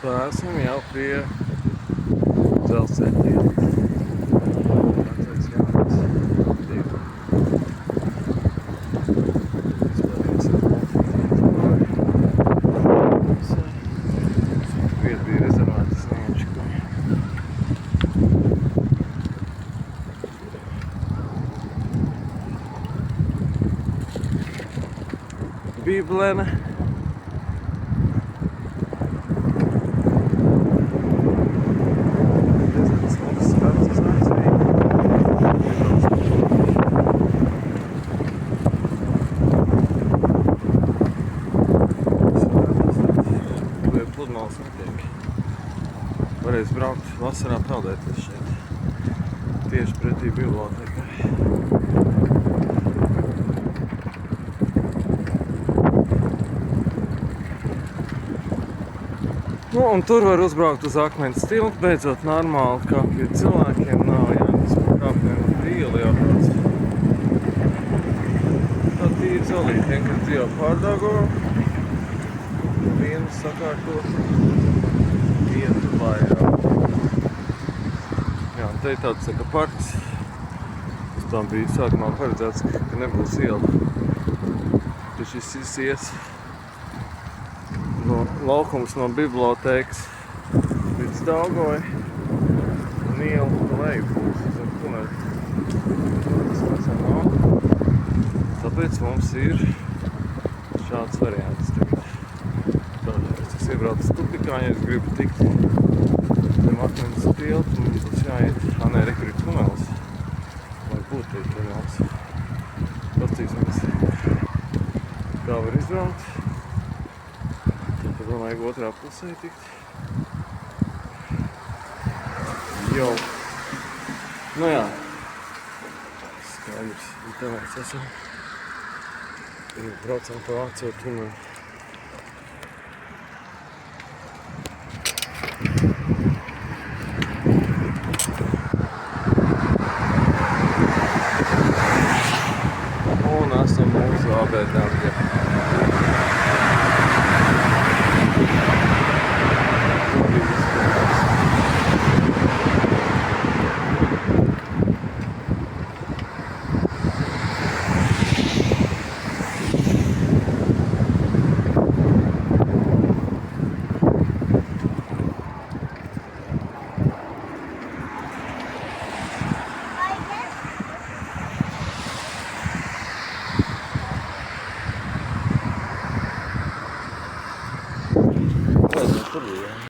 Tā esam jau pie dzelzceļa ielas. Vecais Jānis. Izpēdījās jau vieta bija rezervēta Sniečkuļi. Bībelene. Pludmales netiek. Varēs braukt vasarā peldēties šeit. Tieši pretī bibliotekai. Nu, un tur var uzbraukt uz akmens tiltu, beidzot normāli, kā pie cilvēkiem nav jānes par kāpnēm un ielu jābrauc. Tā tīri zolīt, vienkārši jau pārdāgo. Vienu sakārtot, vietu vairāk. Jā, te ir tāds saka parks. Uz tām bija sākumā paredzēts, ka nebūs iela. Te šis ies no laukums no bibliotēkas līdz Daugavai un iela pa leju būs zem tuneli. Tas vecā nav. Tāpēc mums ir šāds variants tagad. Es iebraucu Stupikāņu, es gribu tikt zem akmens tiltu, un būs jāiet, nē, re, kur ir tunelis. Vai būtu ir tunelis. Pastīsimies, kā var izbraukt. Tad domāju, otrā pusē tikt. Jau. Nu jā. Skaidrs, un te mēs esam. Braucam pa veco tuneli. Un esam mūsu ABDMG. Tur bija.